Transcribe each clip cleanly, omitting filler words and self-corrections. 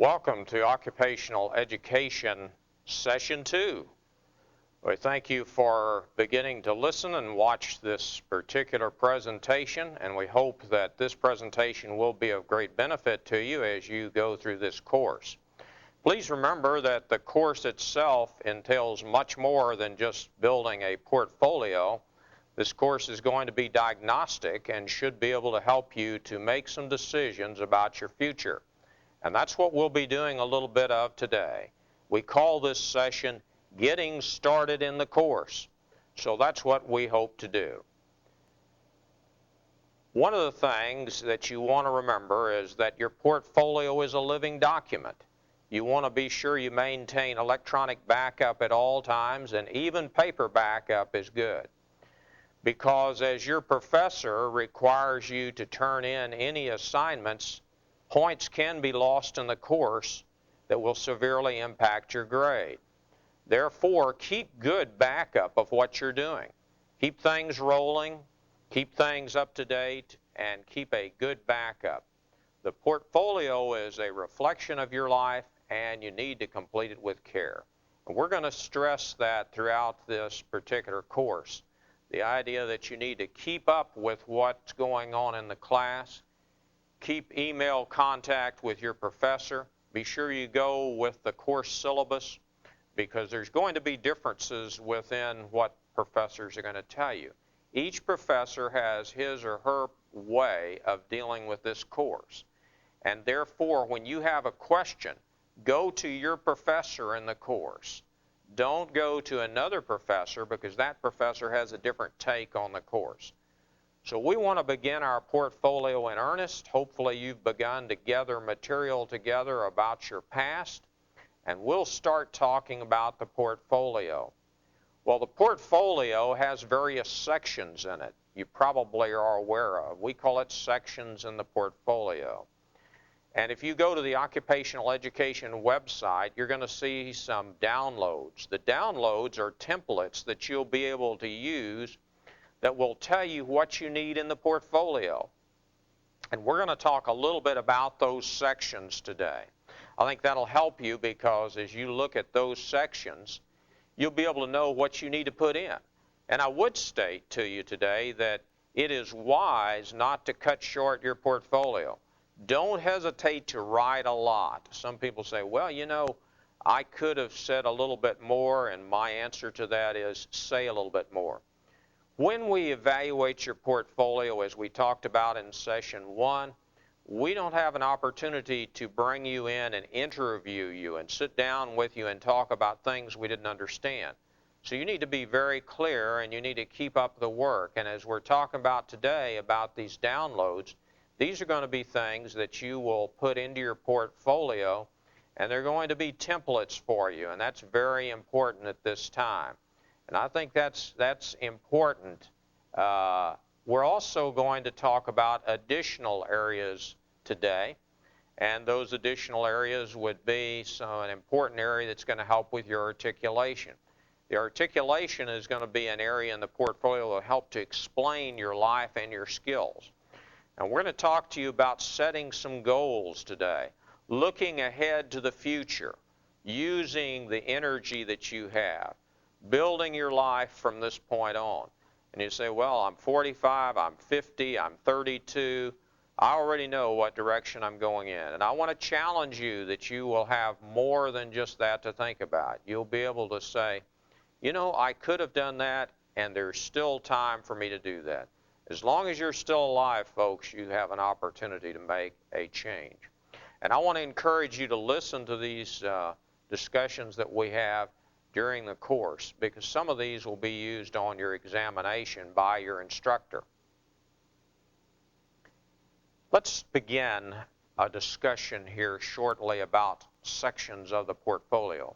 Welcome to Occupational Education Session 2. We thank you for beginning to listen and watch this particular presentation, and we hope that this presentation will be of great benefit to you as you go through this course. Please remember that the course itself entails much more than just building a portfolio. This course is going to be diagnostic and should be able to help you to make some decisions about your future. And that's what we'll be doing a little bit of today. We call this session Getting Started in the Course. So that's what we hope to do. One of the things that you want to remember is that your portfolio is a living document. You want to be sure you maintain electronic backup at all times, and even paper backup is good. Because as your professor requires you to turn in any assignments, points can be lost in the course that will severely impact your grade. Therefore, keep good backup of what you're doing. Keep things rolling, keep things up to date, and keep a good backup. The portfolio is a reflection of your life, and you need to complete it with care. And we're going to stress that throughout this particular course. The idea that you need to keep up with what's going on in the class, keep email contact with your professor. Be sure you go with the course syllabus, because there's going to be differences within what professors are going to tell you. Each professor has his or her way of dealing with this course. And therefore, when you have a question, go to your professor in the course. Don't go to another professor, because that professor has a different take on the course. So we want to begin our portfolio in earnest. Hopefully you've begun to gather material together about your past, and we'll start talking about the portfolio. Well, the portfolio has various sections in it. You probably are aware of. We call it sections in the portfolio. And if you go to the Occupational Education website, you're going to see some downloads. The downloads are templates that you'll be able to use that will tell you what you need in the portfolio. And we're going to talk a little bit about those sections today. I think that'll help you, because as you look at those sections, you'll be able to know what you need to put in. And I would state to you today that it is wise not to cut short your portfolio. Don't hesitate to write a lot. Some people say, well, you know, I could have said a little bit more, and my answer to that is say a little bit more. When we evaluate your portfolio, as we talked about in session 1, we don't have an opportunity to bring you in and interview you and sit down with you and talk about things we didn't understand. So you need to be very clear, and you need to keep up the work. And as we're talking about today about these downloads, these are going to be things that you will put into your portfolio, and they're going to be templates for you, and that's very important at this time. And I think that's important. We're also going to talk about additional areas today, and those additional areas would be an important area that's going to help with your articulation. The articulation is going to be an area in the portfolio that will help to explain your life and your skills. And we're going to talk to you about setting some goals today, looking ahead to the future, using the energy that you have, building your life from this point on. And you say, well, I'm 45, I'm 50, I'm 32. I already know what direction I'm going in. And I want to challenge you that you will have more than just that to think about. You'll be able to say, you know, I could have done that, and there's still time for me to do that. As long as you're still alive, folks, you have an opportunity to make a change. And I want to encourage you to listen to these discussions that we have during the course, because some of these will be used on your examination by your instructor. Let's begin a discussion here shortly about sections of the portfolio.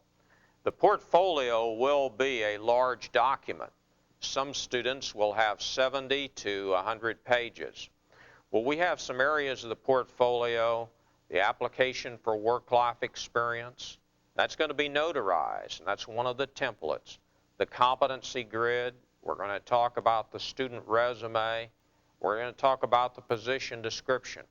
The portfolio will be a large document. Some students will have 70 to 100 pages. Well, we have some areas of the portfolio: the application for work-life experience. That's going to be notarized, and that's one of the templates. The competency grid. We're going to talk about the student resume. We're going to talk about the position description.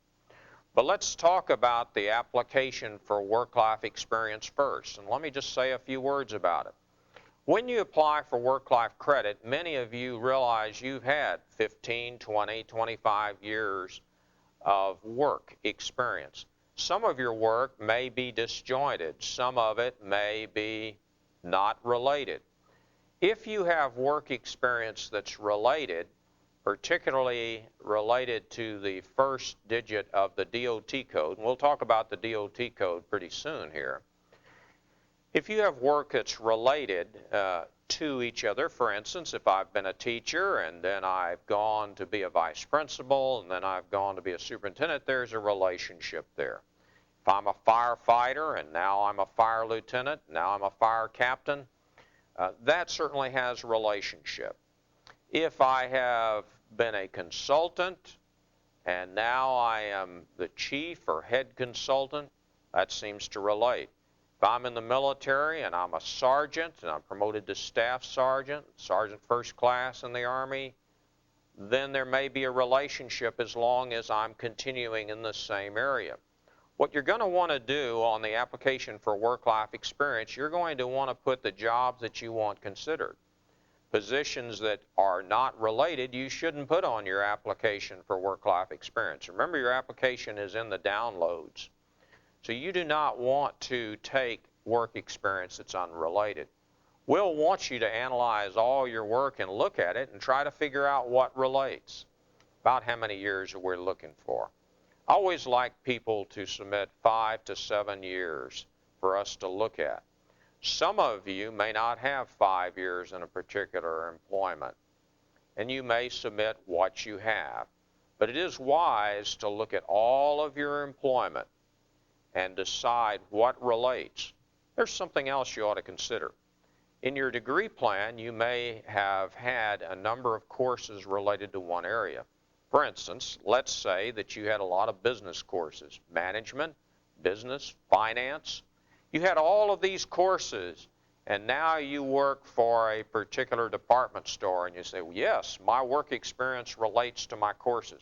But let's talk about the application for work-life experience first. And let me just say a few words about it. When you apply for work-life credit, many of you realize you've had 15, 20, 25 years of work experience. Some of your work may be disjointed. Some of it may be not related. If you have work experience that's related, particularly related to the first digit of the DOT code, and we'll talk about the DOT code pretty soon here. If you have work that's related to each other, for instance, if I've been a teacher and then I've gone to be a vice principal and then I've gone to be a superintendent, there's a relationship there. If I'm a firefighter and now I'm a fire lieutenant, now I'm a fire captain, that certainly has a relationship. If I have been a consultant and now I am the chief or head consultant, that seems to relate. If I'm in the military and I'm a sergeant and I'm promoted to staff sergeant, sergeant first class in the Army, then there may be a relationship as long as I'm continuing in the same area. What you're going to want to do on the application for work-life experience, you're going to want to put the jobs that you want considered. Positions that are not related, you shouldn't put on your application for work-life experience. Remember, your application is in the downloads. So you do not want to take work experience that's unrelated. We'll want you to analyze all your work and look at it and try to figure out what relates. About how many years are we looking for? I always like people to submit 5 to 7 years for us to look at. Some of you may not have 5 years in a particular employment, and you may submit what you have. But it is wise to look at all of your employment and decide what relates. There's something else you ought to consider. In your degree plan, you may have had a number of courses related to one area. For instance, let's say that you had a lot of business courses, management, business, finance. You had all of these courses, and now you work for a particular department store, and you say, well, yes, my work experience relates to my courses.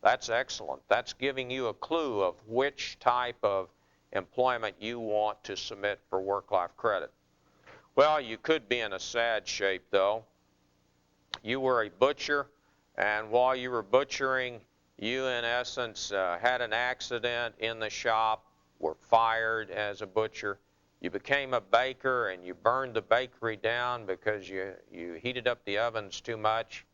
That's excellent. That's giving you a clue of which type of employment you want to submit for work-life credit. Well, you could be in a sad shape, though. You were a butcher, and while you were butchering, you, in essence, had an accident in the shop, were fired as a butcher. You became a baker, and you burned the bakery down because you heated up the ovens too much.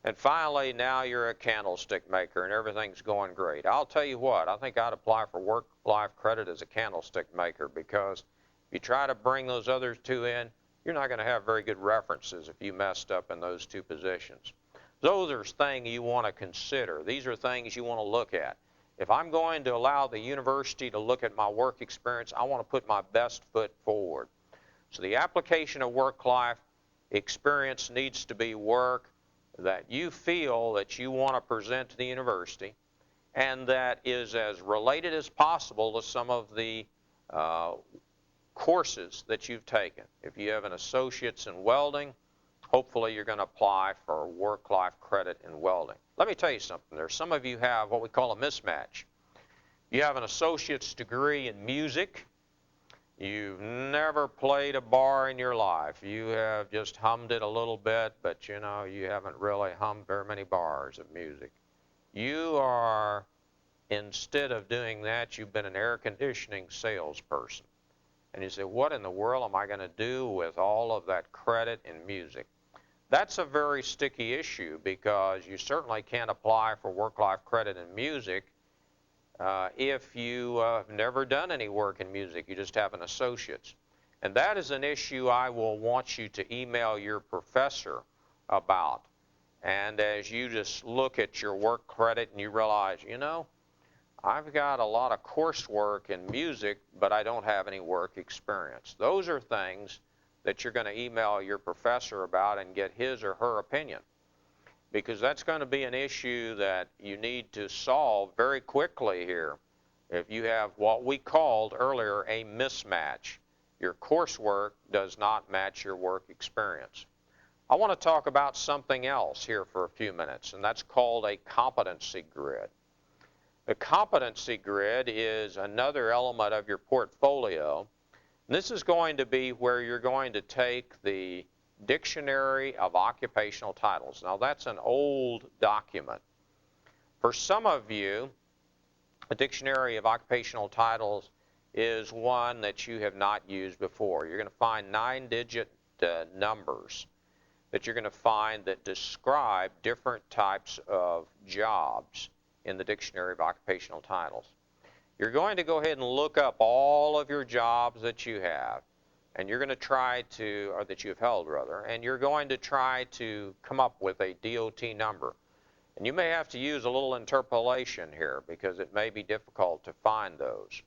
And finally, now you're a candlestick maker, and everything's going great. I'll tell you what, I think I'd apply for work-life credit as a candlestick maker, because if you try to bring those other two in, you're not going to have very good references if you messed up in those two positions. Those are things you want to consider. These are things you want to look at. If I'm going to allow the university to look at my work experience, I want to put my best foot forward. So the application of work-life experience needs to be work that you feel that you want to present to the university and that is as related as possible to some of the courses that you've taken. If you have an associate's in welding, hopefully you're going to apply for work-life credit in welding. Let me tell you something. There's some of you have what we call a mismatch. You have an associate's degree in music. You've never played a bar in your life. You have just hummed it a little bit, but you know, you haven't really hummed very many bars of music. You are, instead of doing that, you've been an air conditioning salesperson. And you say, what in the world am I going to do with all of that credit in music? That's a very sticky issue, because you certainly can't apply for work-life credit in music if you have never done any work in music. You just have an associate's. And that is an issue I will want you to email your professor about. And as you just look at your work credit and you realize, you know, I've got a lot of coursework in music, but I don't have any work experience. Those are things that you're going to email your professor about and get his or her opinion, because that's going to be an issue that you need to solve very quickly here. If you have what we called earlier a mismatch, your coursework does not match your work experience. I want to talk about something else here for a few minutes, and that's called a competency grid. The competency grid is another element of your portfolio. This is going to be where you're going to take the Dictionary of Occupational Titles. Now that's an old document. For some of you, a Dictionary of Occupational Titles is one that you have not used before. You're going to find 9-digit numbers that you're going to find that describe different types of jobs in the Dictionary of Occupational Titles. You're going to go ahead and look up all of your jobs that you have, and you're going to try to, or that you've held rather, and you're going to try to come up with a DOT number. And you may have to use a little interpolation here because it may be difficult to find those.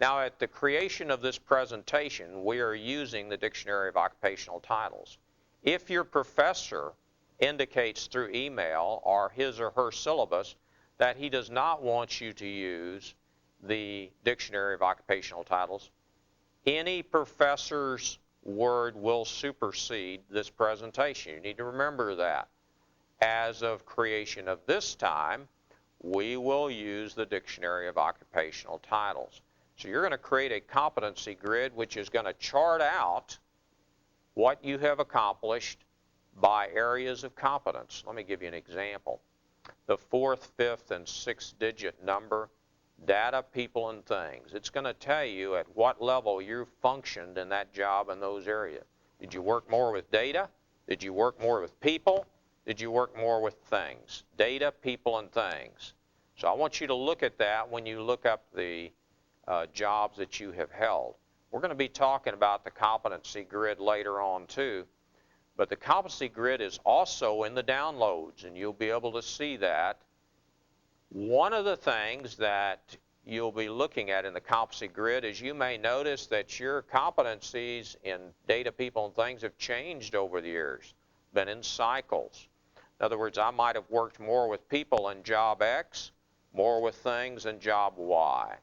Now, at the creation of this presentation, we are using the Dictionary of Occupational Titles. If your professor indicates through email or his or her syllabus that he does not want you to use the Dictionary of Occupational Titles, any professor's word will supersede this presentation. You need to remember that. As of creation of this time, we will use the Dictionary of Occupational Titles. So you're going to create a competency grid which is going to chart out what you have accomplished by areas of competence. Let me give you an example. The 4th, 5th, and 6th digit number, data, people, and things. It's going to tell you at what level you functioned in that job in those areas. Did you work more with data? Did you work more with people? Did you work more with things? Data, people, and things. So I want you to look at that when you look up the jobs that you have held. We're going to be talking about the competency grid later on too, but the competency grid is also in the downloads, and you'll be able to see that. One of the things that you'll be looking at in the competency grid is you may notice that your competencies in data, people, and things have changed over the years, been in cycles. In other words, I might have worked more with people in job X, more with things in job Y.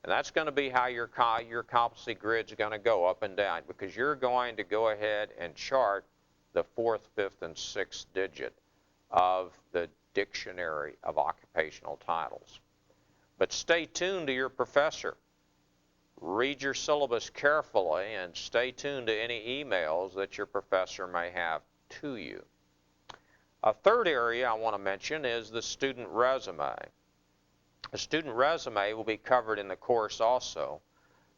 And that's going to be how your competency grid's going to go up and down, because you're going to go ahead and chart the 4th, 5th, and 6th digit of the Dictionary of Occupational Titles. But stay tuned to your professor. Read your syllabus carefully and stay tuned to any emails that your professor may have to you. A third area I want to mention is the student resume. A student resume will be covered in the course also.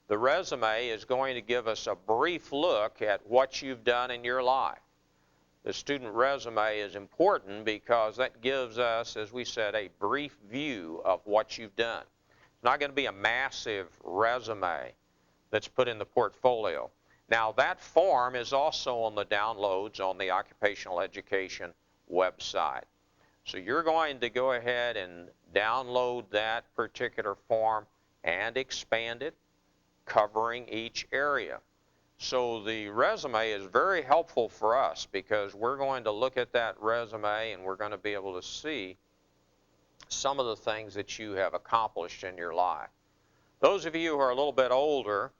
The resume is going to give us a brief look at what you've done in your life. The student resume is important because that gives us, as we said, a brief view of what you've done. It's not going to be a massive resume that's put in the portfolio. Now, that form is also on the downloads on the Occupational Education website. So you're going to go ahead and download that particular form and expand it, covering each area. So the resume is very helpful for us because we're going to look at that resume and we're going to be able to see some of the things that you have accomplished in your life. Those of you who are a little bit older,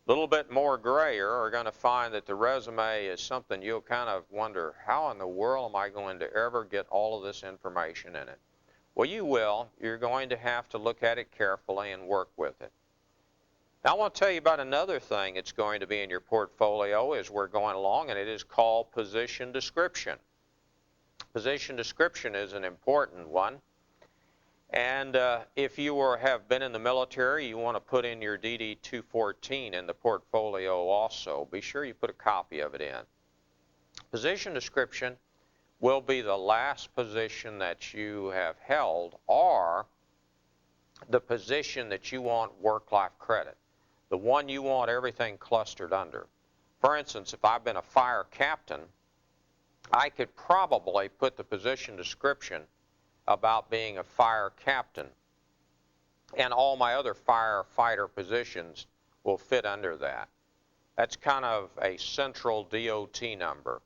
a little bit more grayer, are going to find that the resume is something you'll kind of wonder, how in the world am I going to ever get all of this information in it? Well, you will. You're going to have to look at it carefully and work with it. Now, I want to tell you about another thing that's going to be in your portfolio as we're going along, and it is called position description. Position description is an important one. And if you have been in the military, you want to put in your DD 214 in the portfolio also. Be sure you put a copy of it in. Position description will be the last position that you have held, or the position that you want work-life credit, the one you want everything clustered under. For instance, if I've been a fire captain, I could probably put the position description about being a fire captain, and all my other firefighter positions will fit under that. That's kind of a central DOT number,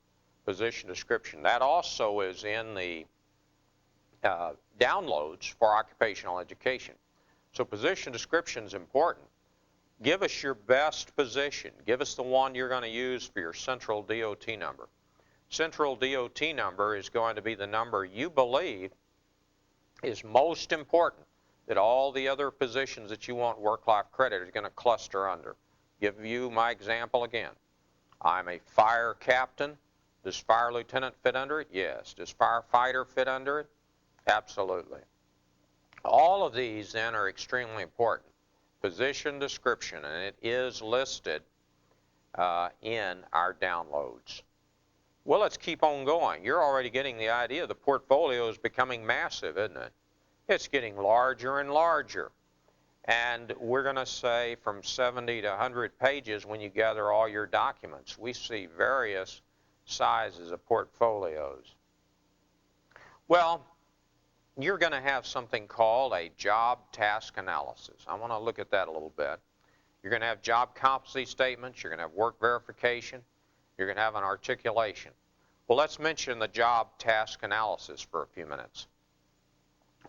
position description. That also is in the downloads for occupational education. So position description is important. Give us your best position. Give us the one you're going to use for your central DOT number. Central DOT number is going to be the number you believe is most important, that all the other positions that you want work-life credit are going to cluster under. Give you my example again. I'm a fire captain. Does fire lieutenant fit under it? Yes. Does firefighter fit under it? Absolutely. All of these then are extremely important. Position description, and it is listed in our downloads. Well, let's keep on going. You're already getting the idea. The portfolio is becoming massive, isn't it? It's getting larger and larger. And we're going to say from 70 to 100 pages when you gather all your documents. We see various sizes of portfolios. Well, you're going to have something called a job task analysis. I want to look at that a little bit. You're going to have job competency statements. You're going to have work verification. You're going to have an articulation. Well, let's mention the job task analysis for a few minutes.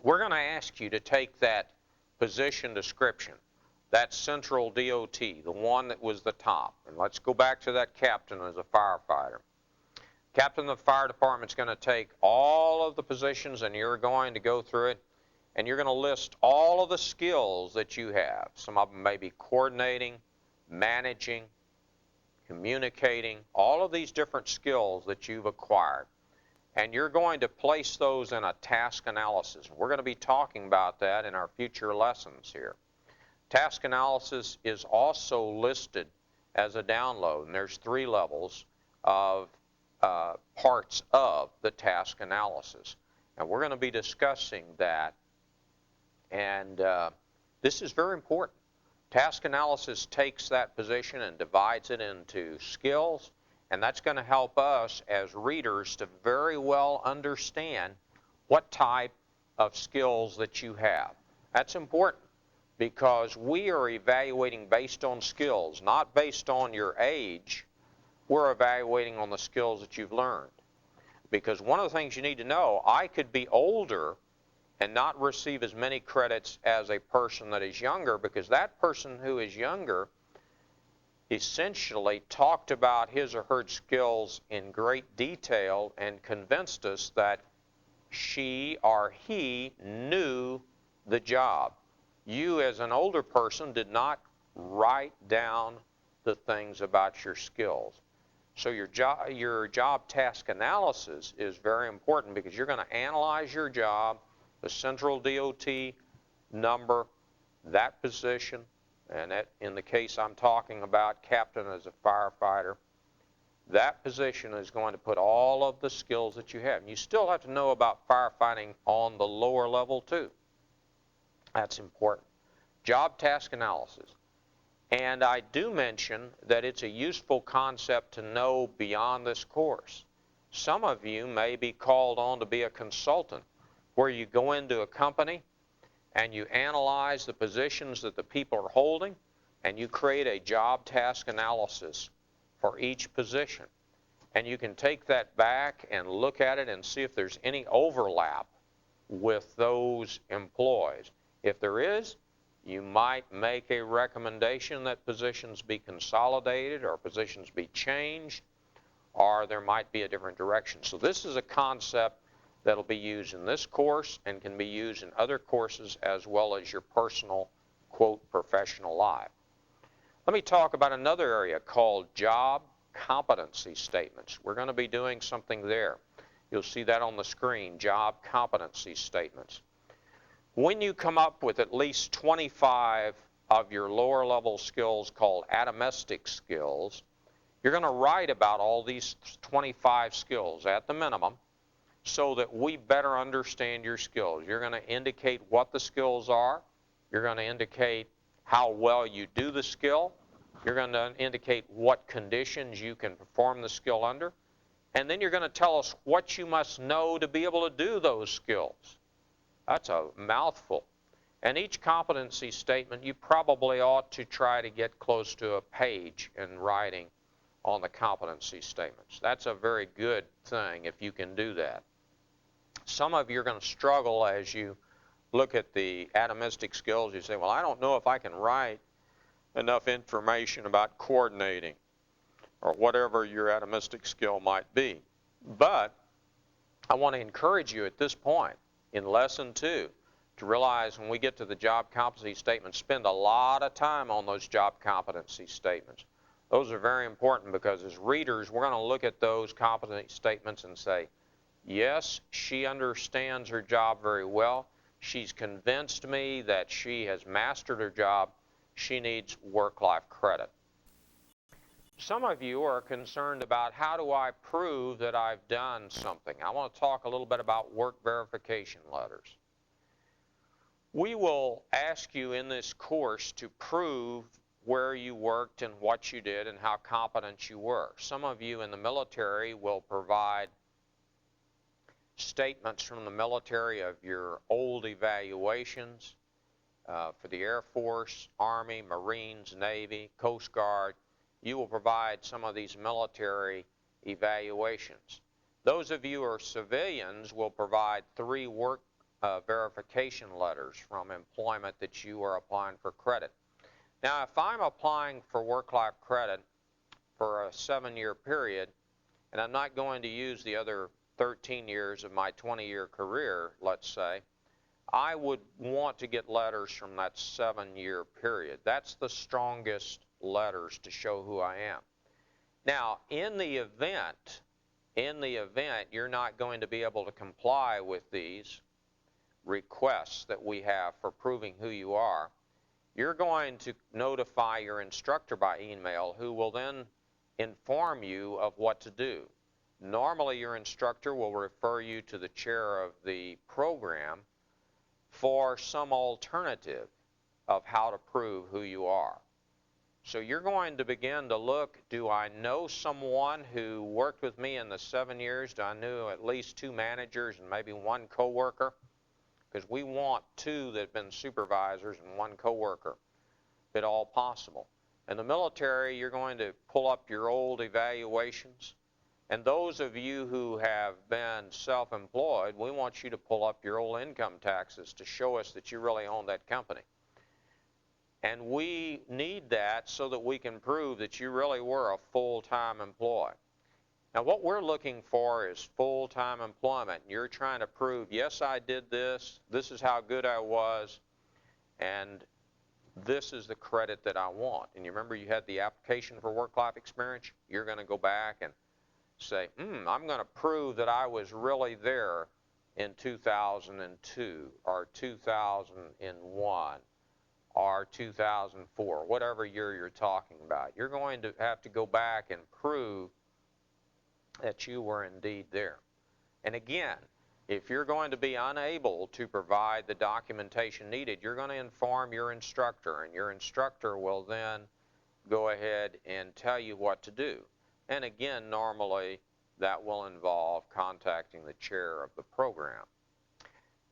We're going to ask you to take that position description, that central DOT, the one that was the top, and let's go back to that captain as a firefighter. Captain of the fire department is going to take all of the positions, and you're going to go through it, and you're going to list all of the skills that you have. Some of them may be coordinating, managing, communicating, all of these different skills that you've acquired. And you're going to place those in a task analysis. We're going to be talking about that in our future lessons here. Task analysis is also listed as a download, and there's 3 levels of parts of the task analysis. And we're going to be discussing that, and this is very important. Task analysis takes that position and divides it into skills, and that's going to help us as readers to very well understand what type of skills that you have. That's important because we are evaluating based on skills, not based on your age. We're evaluating on the skills that you've learned. Because one of the things you need to know, I could be older and not receive as many credits as a person that is younger, because that person who is younger essentially talked about his or her skills in great detail and convinced us that she or he knew the job. You as an older person did not write down the things about your skills. So your job task analysis is very important because you're going to analyze your job, the central DOT number, that position, and that, in the case I'm talking about, captain as a firefighter, that position is going to put all of the skills that you have. And you still have to know about firefighting on the lower level too. That's important. Job task analysis. And I do mention that it's a useful concept to know beyond this course. Some of you may be called on to be a consultant, where you go into a company and you analyze the positions that the people are holding, and you create a job task analysis for each position. And you can take that back and look at it and see if there's any overlap with those employees. If there is, you might make a recommendation that positions be consolidated or positions be changed, or there might be a different direction. So this is a concept that'll be used in this course and can be used in other courses as well as your personal, quote, professional life. Let me talk about another area called job competency statements. We're going to be doing something there. You'll see that on the screen, job competency statements. When you come up with at least 25 of your lower level skills called atomistic skills, you're going to write about all these 25 skills at the minimum, so that we better understand your skills. You're going to indicate what the skills are. You're going to indicate how well you do the skill. You're going to indicate what conditions you can perform the skill under. And then you're going to tell us what you must know to be able to do those skills. That's a mouthful. And each competency statement, you probably ought to try to get close to a page in writing on the competency statements. That's a very good thing if you can do that. Some of you are going to struggle as you look at the atomistic skills. You say, well, I don't know if I can write enough information about coordinating or whatever your atomistic skill might be. But I want to encourage you at this point in Lesson 2 to realize when we get to the job competency statements, spend a lot of time on those job competency statements. Those are very important because as readers, we're going to look at those competency statements and say, yes, she understands her job very well. She's convinced me that she has mastered her job. She needs work-life credit. Some of you are concerned about how do I prove that I've done something. I want to talk a little bit about work verification letters. We will ask you in this course to prove where you worked and what you did and how competent you were. Some of you in the military will provide statements from the military of your old evaluations for the Air Force, Army, Marines, Navy, Coast Guard. You will provide some of these military evaluations. Those of you who are civilians will provide 3 work verification letters from employment that you are applying for credit. Now, if I'm applying for work-life credit for a 7-year period, and I'm not going to use the other 13 years of my 20-year career, let's say, I would want to get letters from that 7-year period. That's the strongest letters to show who I am. Now, in the event you're not going to be able to comply with these requests that we have for proving who you are, you're going to notify your instructor by email, who will then inform you of what to do. Normally, your instructor will refer you to the chair of the program for some alternative of how to prove who you are. So you're going to begin to look, do I know someone who worked with me in the 7 years? Do I know at least 2 managers and maybe 1 coworker? Because we want 2 that have been supervisors and 1 coworker, if at all possible. In the military, you're going to pull up your old evaluations. And those of you who have been self-employed, we want you to pull up your old income taxes to show us that you really own that company. And we need that so that we can prove that you really were a full-time employee. Now, what we're looking for is full-time employment. You're trying to prove, yes, I did this, this is how good I was, and this is the credit that I want. And you remember you had the application for work-life experience? You're going to go back and say, I'm going to prove that I was really there in 2002 or 2001 or 2004, whatever year you're talking about. You're going to have to go back and prove that you were indeed there. And again, if you're going to be unable to provide the documentation needed, you're going to inform your instructor, and your instructor will then go ahead and tell you what to do. And again, normally that will involve contacting the chair of the program.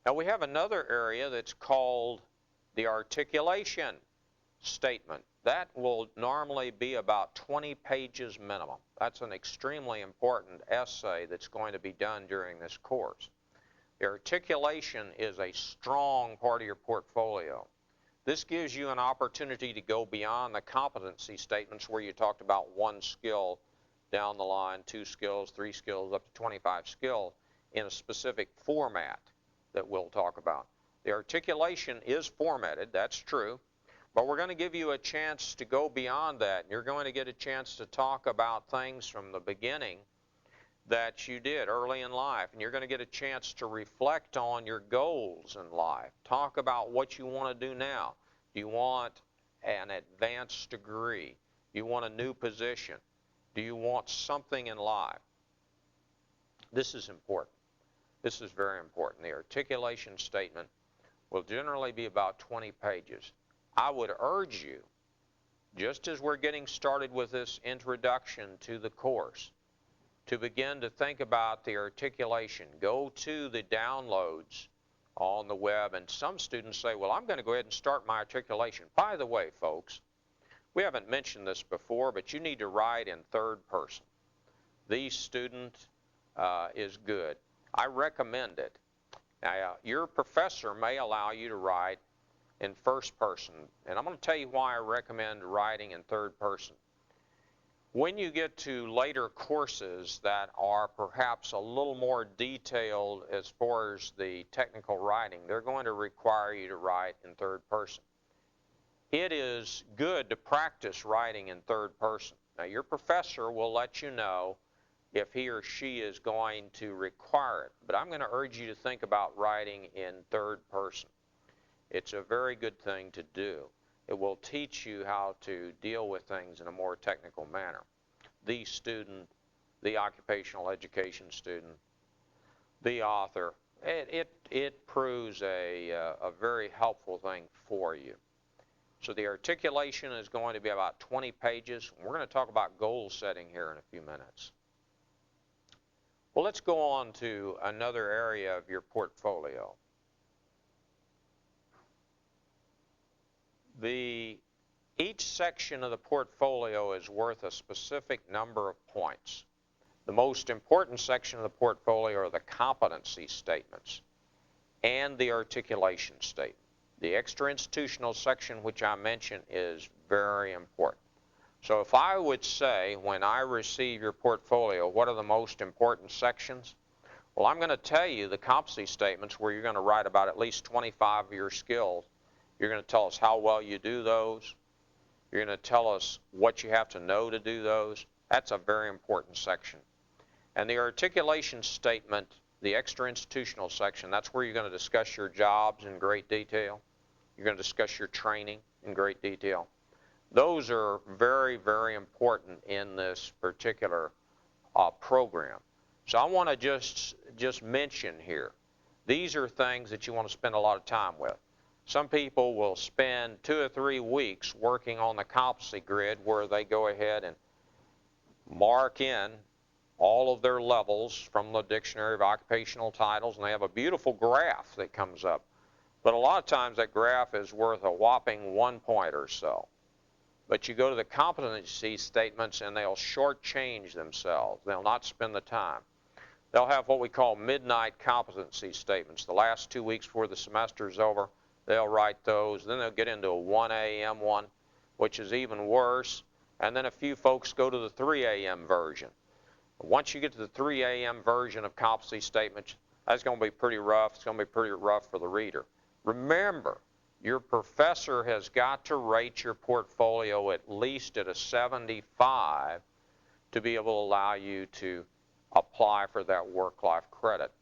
Now, we have another area that's called the articulation statement. That will normally be about 20 pages minimum. That's an extremely important essay that's going to be done during this course. The articulation is a strong part of your portfolio. This gives you an opportunity to go beyond the competency statements where you talked about 1 skill down the line, 2 skills, 3 skills, up to 25 skills in a specific format that we'll talk about. The articulation is formatted, that's true, but we're going to give you a chance to go beyond that. You're going to get a chance to talk about things from the beginning that you did early in life, and you're going to get a chance to reflect on your goals in life. Talk about what you want to do now. Do you want an advanced degree? Do you want a new position? Do you want something in life? This is important. This is very important. The articulation statement will generally be about 20 pages. I would urge you, just as we're getting started with this introduction to the course, to begin to think about the articulation. Go to the downloads on the web, and some students say, well, I'm going to go ahead and start my articulation. By the way, folks, we haven't mentioned this before, but you need to write in 3rd person. The student is good. I recommend it. Now, your professor may allow you to write in 1st person, and I'm going to tell you why I recommend writing in 3rd person. When you get to later courses that are perhaps a little more detailed as far as the technical writing, they're going to require you to write in third person. It is good to practice writing in third person. Now, your professor will let you know if he or she is going to require it, but I'm going to urge you to think about writing in third person. It's a very good thing to do. It will teach you how to deal with things in a more technical manner. The student, the occupational education student, the author, it proves a very helpful thing for you. So the articulation is going to be about 20 pages. We're going to talk about goal setting here in a few minutes. Well, let's go on to another area of your portfolio. Each section of the portfolio is worth a specific number of points. The most important section of the portfolio are the competency statements and the articulation statement. The extra-institutional section, which I mentioned, is very important. So if I would say, when I receive your portfolio, what are the most important sections? Well, I'm going to tell you the competency statements where you're going to write about at least 25 of your skills. You're going to tell us how well you do those. You're going to tell us what you have to know to do those. That's a very important section. And the articulation statement, the extra-institutional section, that's where you're going to discuss your jobs in great detail. You're going to discuss your training in great detail. Those are very, very important in this particular program. So I want to just mention here, these are things that you want to spend a lot of time with. Some people will spend 2 or 3 weeks working on the competency grid where they go ahead and mark in all of their levels from the Dictionary of Occupational Titles, and they have a beautiful graph that comes up. But a lot of times that graph is worth a whopping 1 point or so. But you go to the competency statements and they'll shortchange themselves. They'll not spend the time. They'll have what we call midnight competency statements. The last 2 weeks before the semester is over, they'll write those. Then they'll get into a 1 a.m. one, which is even worse. And then a few folks go to the 3 a.m. version. Once you get to the 3 a.m. version of competency statements, that's going to be pretty rough. It's going to be pretty rough for the reader. Remember, your professor has got to rate your portfolio at least at a 75 to be able to allow you to apply for that work-life credit.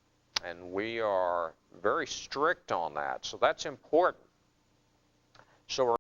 And we are very strict on that, so that's important. So